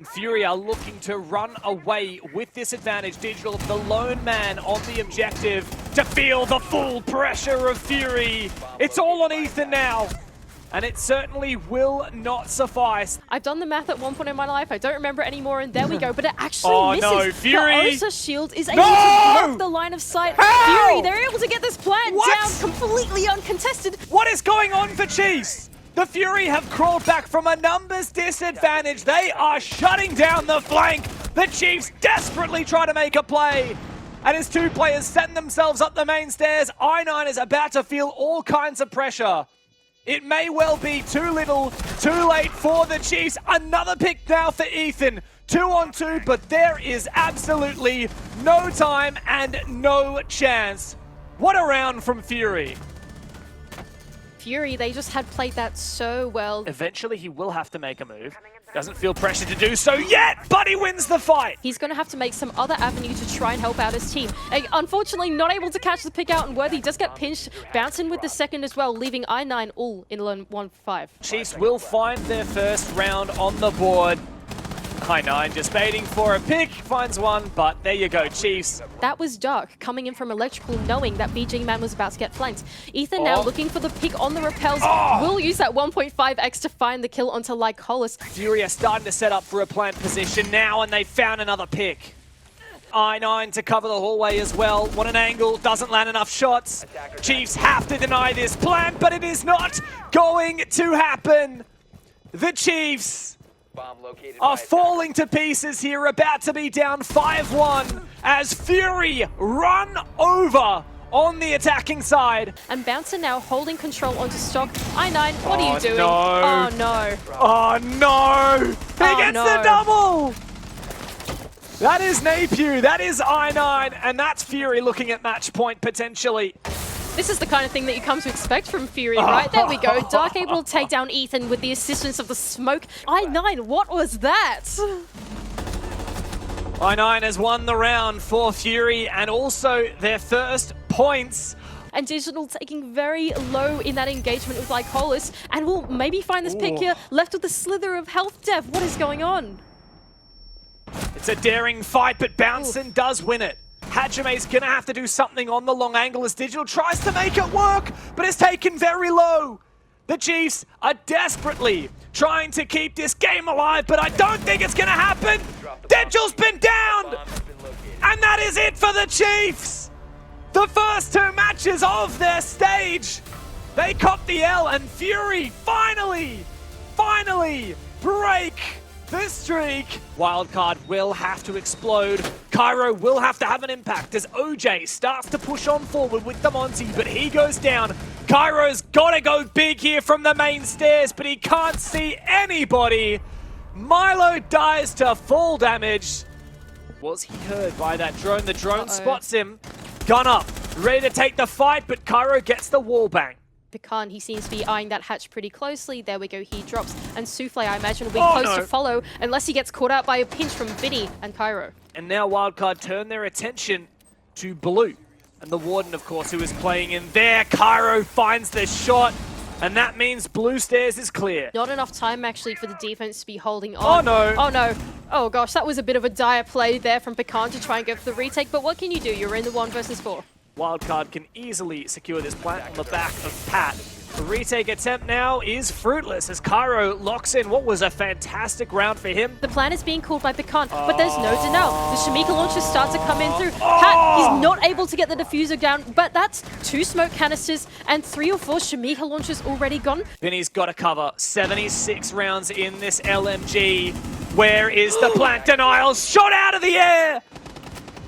Fury are looking to run away with this advantage. Digital, the lone man on the objective to feel the full pressure of Fury. It's all on Ethan now. And it certainly will not suffice. I've done the math at one point in my life. I don't remember it anymore, and there we go. But it actually misses. No, Fury! The Osa shield is able to block the line of sight. How? Fury, they're able to get this plant down completely uncontested. What is going on for Chiefs? The Fury have crawled back from a numbers disadvantage. They are shutting down the flank. The Chiefs desperately try to make a play. And as two players setting themselves up the main stairs, I9 is about to feel all kinds of pressure. It may well be too little, too late for the Chiefs. Another pick now for Ethan. 2-on-2, but there is absolutely no time and no chance. What a round from Fury. Fury, they just had played that so well. Eventually he will have to make a move. Doesn't feel pressure to do so yet, but he wins the fight. He's going to have to make some other avenue to try and help out his team. Unfortunately, not able to catch the pick out, and Worthy does get pinched. Bouncing with the second as well, leaving I9 all in 1-5. Chiefs will find their first round on the board. I9 just baiting for a pick, finds one, but there you go, Chiefs. That was Dark coming in from Electrical, knowing that BG Man was about to get flanked. Ethan now looking for the pick on the repels. Will use that 1.5x to find the kill onto Lycolis. Fury are starting to set up for a plant position now, and they found another pick. I9 to cover the hallway as well. What an angle, doesn't land enough shots. Chiefs have to deny this plant, but it is not going to happen. The Chiefs are falling to pieces here, about to be down 5-1 as Fury run over on the attacking side. And Bouncer now holding control onto stock. I9, what are you doing? No. Oh no. Oh no! He gets the double! That is Napew, that is I9, and that's Fury looking at match point potentially. This is the kind of thing that you come to expect from Fury, right? There we go. Dark able to take down Ethan with the assistance of the smoke. I9, what was that? I9 has won the round for Fury and also their first points. And Digital taking very low in that engagement with Lycolis, and will maybe find this pick here, left with a slither of health dev. What is going on? It's a daring fight, but Bouncin does win it. Hajame's gonna have to do something on the long angle as Digital tries to make it work, but it's taken very low. The Chiefs are desperately trying to keep this game alive, but I don't think it's gonna happen. Digital's been downed, and that is it for the Chiefs. The first two matches of their stage, they cop the L, and Fury finally break the streak. Wildcard will have to explode. Cairo will have to have an impact as OJ starts to push on forward with the Monty, but he goes down. Cairo's gotta go big here from the main stairs, but he can't see anybody. Milo dies to full damage. Was he heard by that drone? The drone spots him. Gun up, ready to take the fight, but Cairo gets the wall bang. Pecan, he seems to be eyeing that hatch pretty closely. There we go, he drops. And Souffle, I imagine, will be close to follow unless he gets caught out by a pinch from Vinny and Cairo. And now Wildcard turn their attention to Blue. And the Warden, of course, who is playing in there. Cairo finds the shot, and that means Blue Stairs is clear. Not enough time, actually, for the defense to be holding on. Oh, no. Oh, no. Oh, gosh, that was a bit of a dire play there from Pecan to try and go for the retake. But what can you do? You're in the 1 versus 4. Wildcard can easily secure this plant on the back of Pat. The retake attempt now is fruitless as Cairo locks in what was a fantastic round for him. The plan is being called by Pecan, but there's no denial. The Shamika launchers start to come in through. Pat, he's not able to get the diffuser down, but that's 2 smoke canisters and 3 or 4 Shamika launchers already gone. Vinny's got to cover 76 rounds in this LMG. Where is the plant denial? Shot out of the air!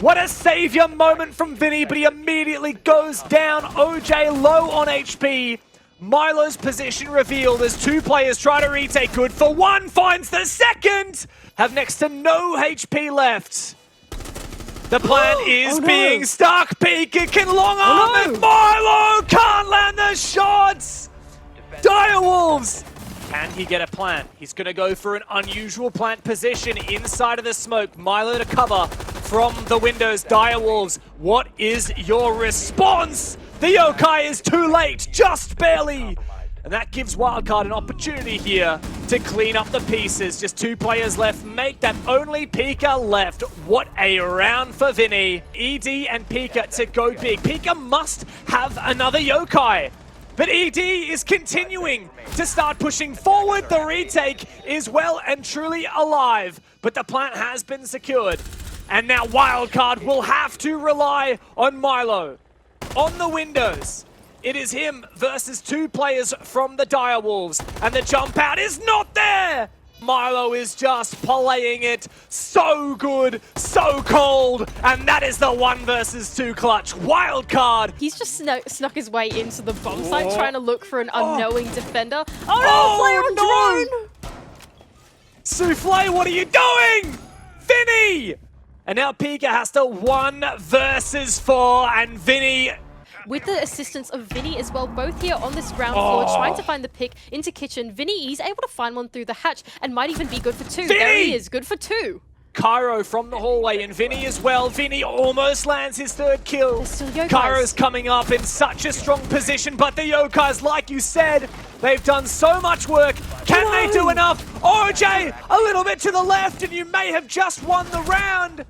What a savior moment from Vinny, but he immediately goes down. OJ low on HP. Milo's position revealed as 2 players try to retake. Good for 1, finds the second. Have next to no HP left. The plant is being stuck. Peek, it can long arm it. Milo can't land the shots. Direwolves. Can he get a plant? He's going to go for an unusual plant position inside of the smoke. Milo to cover from the windows. Direwolves, what is your response? The yokai is too late, just barely. And that gives Wildcard an opportunity here to clean up the pieces. Just 2 players left, make that only Pika left. What a round for Vinny. ED and Pika to go big. Pika must have another yokai. But ED is continuing to start pushing forward. The retake is well and truly alive. But the plant has been secured. And now Wildcard will have to rely on Milo. On the windows. It is him versus 2 players from the Direwolves, and the jump out is not there! Milo is just playing it so good, so cold, and that is the 1 versus 2 clutch. Wildcard! He's just snuck his way into the bomb site trying to look for an unknowing defender. Oh no, player on drone! Souffle, what are you doing? Vinny! And now Pika has to 1 versus 4, and Vinny... With the assistance of Vinny as well, both here on this ground floor, trying to find the pick into kitchen. Vinny is able to find one through the hatch and might even be good for 2. Vinny! There he is, good for 2. Cairo from the hallway, and Vinny as well. Vinny almost lands his 3rd kill. There's still yokais. Cairo's coming up in such a strong position, but the yokais, like you said, they've done so much work. Can they do enough? OJ, a little bit to the left, and you may have just won the round.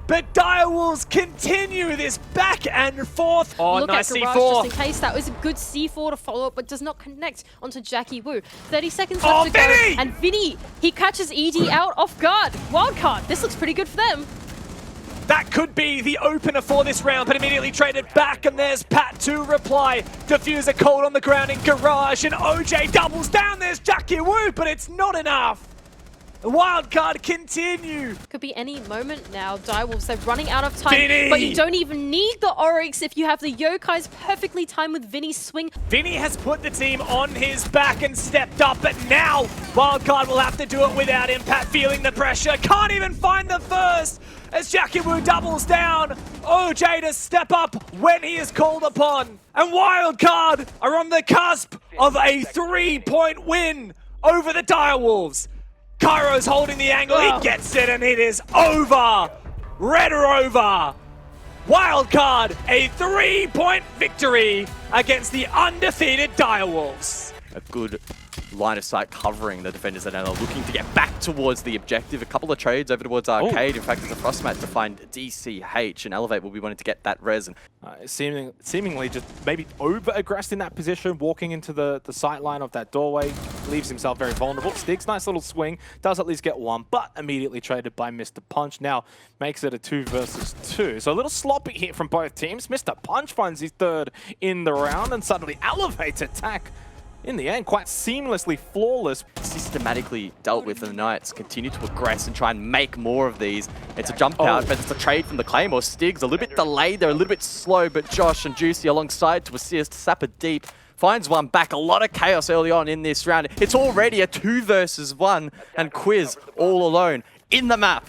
But Direwolves continue this back and forth. Oh, Look nice at Garage, C4. just in case. That was a good C4 to follow up, but does not connect onto Jackie Wu. 30 seconds left to Vinny! go. And Vinny, he catches ED out off guard. Wildcard, this looks pretty good for them. That could be the opener for this round, but immediately traded back, and there's Pat to reply. Diffuser cold on the ground in Garage, and OJ doubles down. There's Jackie Wu, but it's not enough. Wildcard continue. Could be any moment now. Direwolves, they're running out of time. Vinny! But you don't even need the Oryx if you have the Yokais perfectly timed with Vinny's swing. Vinny has put the team on his back and stepped up, but now Wildcard will have to do it without him. Pat feeling the pressure. Can't even find the first as Jackie Wu doubles down. OJ to step up when he is called upon. And Wildcard are on the cusp of a 3-point win over the Direwolves. Cairo's holding the angle, he gets it, and it is over! Red Rover! Wildcard, a 3-point victory against the undefeated Direwolves. A good line of sight covering the defenders that are looking to get back towards the objective. A couple of trades over towards Arcade. In fact, there's a Frostmat to find DCH, and Elevate will be wanting to get that res. Seemingly just maybe over-aggressed in that position, walking into the sight line of that doorway, leaves himself very vulnerable. Sticks, nice little swing, does at least get 1, but immediately traded by Mr. Punch. Now makes it a 2 versus 2. So a little sloppy here from both teams. Mr. Punch finds his 3rd in the round, and suddenly Elevate's attack in the end, quite seamlessly flawless. Systematically dealt with, and the Knights continue to aggress and try and make more of these. It's a jump out, but it's a trade from the Claymore. Stiggs a little bit delayed, they're a little bit slow, but Josh and Juicy alongside to assist. Sapper deep, finds one back. A lot of chaos early on in this round. It's already a 2 versus 1, and Quiz all alone in the map.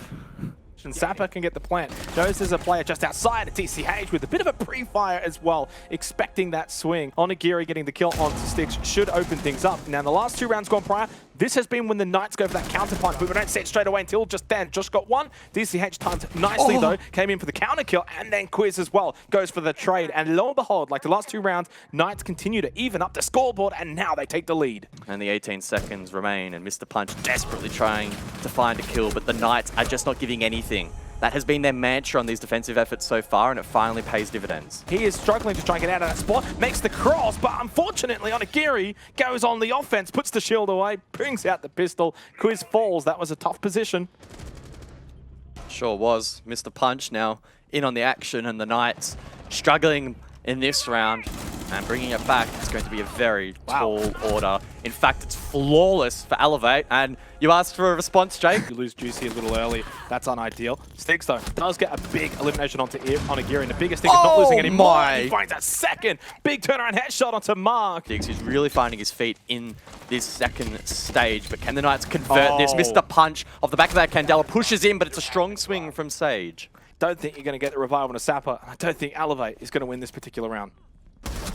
And Sapper can get the plant. Knows there's a player just outside of TCH with a bit of a pre-fire as well, expecting that swing. Onigiri getting the kill onto Sticks should open things up. Now, in the last 2 rounds gone prior, this has been when the Knights go for that counter punch, but we don't see it straight away until just then. Josh got 1. DCH timed nicely though, came in for the counter kill, and then Quiz as well goes for the trade. And lo and behold, like the last 2 rounds, Knights continue to even up the scoreboard, and now they take the lead. And the 18 seconds remain, and Mr. Punch desperately trying to find a kill, but the Knights are just not giving anything. That has been their mantra on these defensive efforts so far, and it finally pays dividends. He is struggling to try and get out of that spot, makes the cross, but unfortunately Onigiri goes on the offense, puts the shield away, brings out the pistol. Quiz falls. That was a tough position. Sure was. Mr. Punch now in on the action, and the Knights struggling in this round. And bringing it back, it's going to be a very tall order. In fact, it's flawless for Elevate. And you asked for a response, Jake? You lose Juicy a little early. That's unideal. Sticks, though, does get a big elimination onto Onigiri. And the biggest thing is not losing anymore. He finds that 2nd big turnaround headshot onto Mark. Diggs, who's really finding his feet in this 2nd stage. But can the Knights convert this? Mr. Punch off the back of that Candela pushes in, but it's a strong swing from Sage. Don't think you're going to get the revival on a Sapper. I don't think Elevate is going to win this particular round.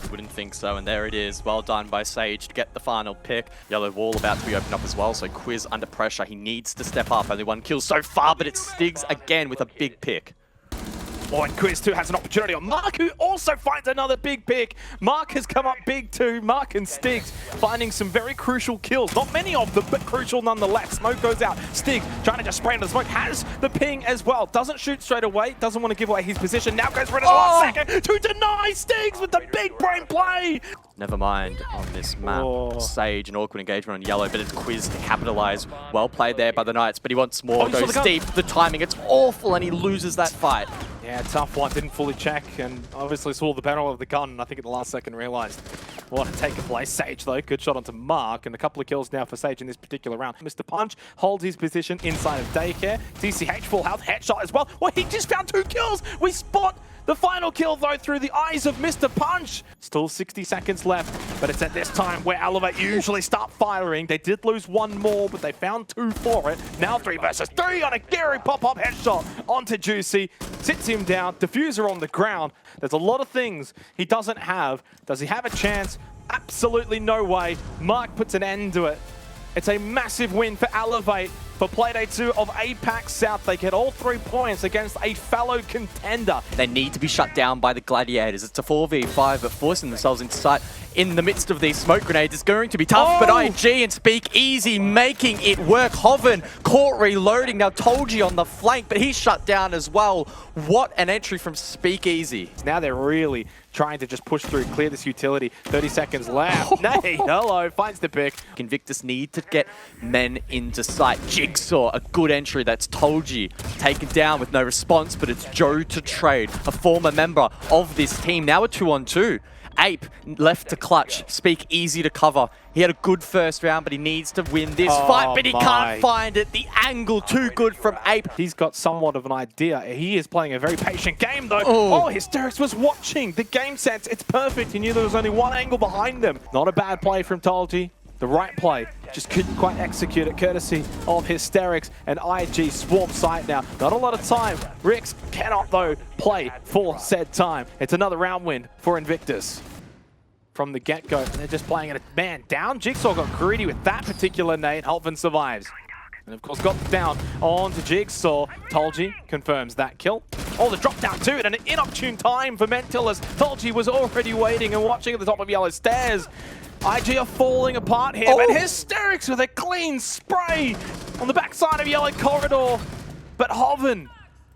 Wouldn't think so, and there it is. Well done by Sage to get the final pick. Yellow wall about to be opened up as well, so Quiz under pressure. He needs to step up. Only 1 kill so far, but it Stiggs again with a big pick. Oh, and Quiz 2 has an opportunity on Mark, who also finds another big pick. Mark has come up big too. Mark and Stiggs finding some very crucial kills. Not many of them, but crucial nonetheless. Smoke goes out. Stiggs trying to just spray into the smoke. Has the ping as well. Doesn't shoot straight away. Doesn't want to give away his position. Now goes for it in the last second to deny Stiggs with the big brain play. Never mind on this map. Sage, an awkward engagement on yellow, but it's Quiz to capitalize. Well played there by the Knights, but he wants more. Goes deep. The timing, it's awful, and he loses that fight. Yeah, tough one. Didn't fully check, and obviously saw the barrel of the gun, and I think at the last second realized what had taken place. Sage, though, good shot onto Mark, and a couple of kills now for Sage in this particular round. Mr. Punch holds his position inside of Daycare. DCH full health, headshot as well. Well, he just found 2 kills. We spot the final kill, though, through the eyes of Mr. Punch. Still 60 seconds left, but it's at this time where Elevate usually start firing. They did lose 1 more, but they found 2 for it. Now 3 versus 3 on a Gary pop-up headshot onto Juicy. Sits him down, diffuser on the ground. There's a lot of things he doesn't have. Does he have a chance? Absolutely no way. Mark puts an end to it. It's a massive win for Elevate. For Playday 2 of APAC South, they get all 3 points against a fellow contender. They need to be shut down by the Gladiators. It's a 4v5, but forcing themselves into sight in the midst of these smoke grenades is going to be tough. But IG and SiegeGG making it work. Hoven caught reloading. Now Tolji on the flank, but he's shut down as well. What an entry from SiegeGG. Now they're really trying to just push through, clear this utility. 30 seconds left. Nay, hello, finds the pick. Invictus need to get men into sight. Jigsaw, a good entry. That's Tolji taken down with no response, but it's Joe to trade, a former member of this team. Now a 2-on-2. Ape left to clutch. SiegeGG to cover. He had a good first round, but he needs to win this fight, but he can't find it. The angle too good from Ape. He's got somewhat of an idea. He is playing a very patient game, though. Oh, Hysterics was watching the game sense. It's perfect. He knew there was only 1 angle behind them. Not a bad play from Tolji. The right play, just couldn't quite execute it, courtesy of Hysterics and IG swarm site now. Not a lot of time. Rix cannot, though, play for said time. It's another round win for Invictus. From the get-go, they're just playing it man down. Jigsaw got greedy with that particular nade. Helvin survives. And of course got down onto Jigsaw. Tolji confirms that kill. Oh, the drop down too, and an inopportune time for Mental as Tolji was already waiting and watching at the top of yellow stairs. IG are falling apart here, but Hysterics with a clean spray on the backside of yellow corridor. But Hoven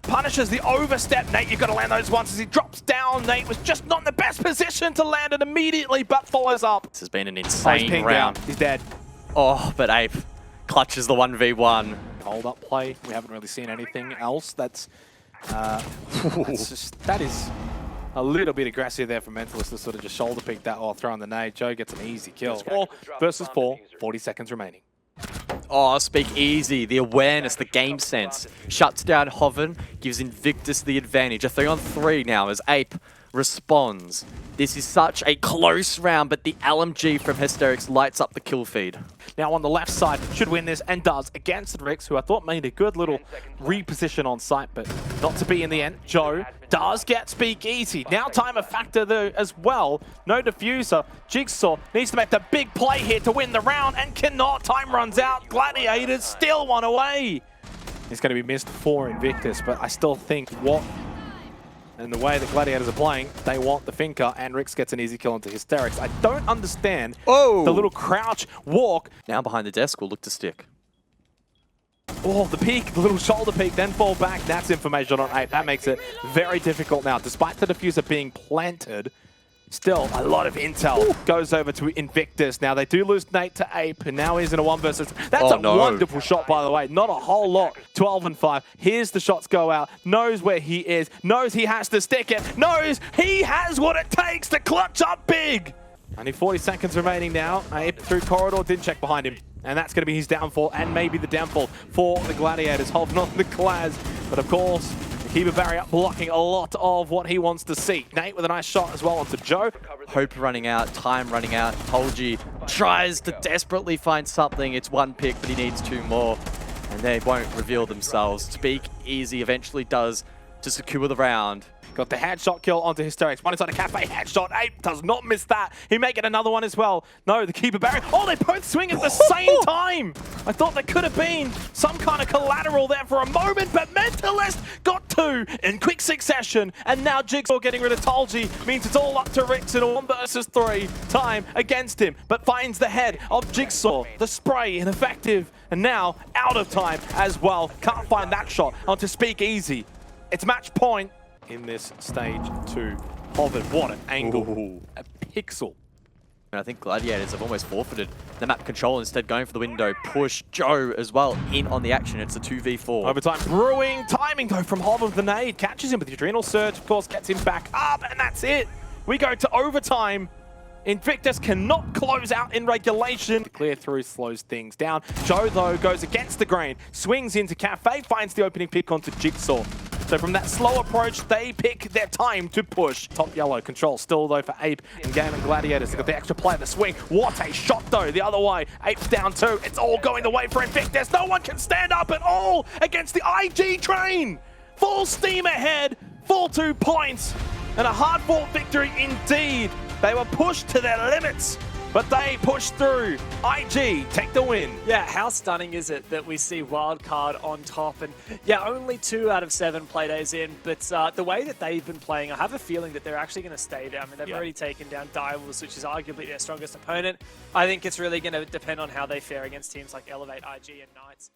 punishes the overstep. Nate, you've got to land those once as he drops down. Nate was just not in the best position to land it immediately, but follows up. This has been an insane round. He's dead. Oh, but Ape clutches the 1v1. Hold up play. We haven't really seen anything else. That is a little bit aggressive there for Mentalist to sort of just shoulder pick that or throw on the nade. Joe gets an easy kill. 4 versus 4, 40 seconds remaining. Oh, SiegeGG, the awareness, the game sense. Shuts down Hoven, gives Invictus the advantage. A 3-on-3 now as Ape responds. This is such a close round, but the LMG from Hysterics lights up the kill feed. Now on the left side, should win this and does against Rix, who I thought made a good little reposition on site, but not to be in the end. Joe does get SiegeGG. Now time a factor though as well. No diffuser. Jigsaw needs to make the big play here to win the round and cannot. Time runs out. Gladiators still 1 away. It's going to be missed for Invictus, but I still think and the way the Gladiators are playing, they want the Finker, and Rix gets an easy kill into Hysterics. I don't understand the little crouch walk. Now behind the desk will look to stick. Oh, the peek, the little shoulder peek, then fall back. That's information on Ape. That makes it very difficult now. Despite the diffuser being planted, still a lot of intel goes over to Invictus. Now they do lose Nate to Ape, and now he's in a 1 versus. That's a wonderful shot, by the way. Not a whole lot. 12-5. Here's the shots go out. Knows where he is. Knows he has to stick it. Knows he has what it takes to clutch up big. Only 40 seconds remaining now. Ape through corridor, didn't check behind him. And that's going to be his downfall, and maybe the downfall for the Gladiators. Holding on the Claz, but of course, Keeper barrier blocking a lot of what he wants to see. Nate with a nice shot as well onto Joe. Hope running out, time running out. Tolji tries to desperately find something. It's 1 pick, but he needs 2 more. And they won't reveal themselves. SiegeGG eventually does to secure the round. Got the headshot kill onto Hysterics. One inside a cafe, headshot. Ape does not miss that. He may get another one as well. No, the keeper barrier. Oh, they both swing at the same time. I thought there could have been some kind of collateral there for a moment, but Mentalist got two in quick succession. And now Jigsaw getting rid of Tolji means it's all up to Rix in a 1 versus 3 time against him, but finds the head of Jigsaw. The spray ineffective, and now out of time as well. Can't find that shot onto Speakeasy. It's match point in this stage 2. Hovered, what an angle. Ooh. A pixel. And I think Gladiators have almost forfeited the map control, instead going for the window push. Joe as well in on the action. It's a 2v4. Overtime brewing. Timing though from Hover the nade. Catches him with the Adrenal Surge, of course, gets him back up, and that's it. We go to overtime. Invictus cannot close out in regulation. The clear through slows things down. Joe, though, goes against the grain, swings into Cafe, finds the opening pick onto Jigsaw. So from that slow approach, they pick their time to push. Top yellow control still, though, for Ape and Game and Gladiators. They've got the extra play, the swing. What a shot, though, the other way. Ape's down 2. It's all going the way for Invictus. No one can stand up at all against the IG train. Full steam ahead, full 2 points, and a hard-fought victory indeed. They were pushed to their limits, but they pushed through. IG take the win. Yeah, how stunning is it that we see Wildcard on top, and yeah, only 2 out of 7 playdays in, but the way that they've been playing, I have a feeling that they're actually going to stay down. I mean, they've already taken down Divals, which is arguably their strongest opponent. I think it's really going to depend on how they fare against teams like Elevate, IG, and Knights.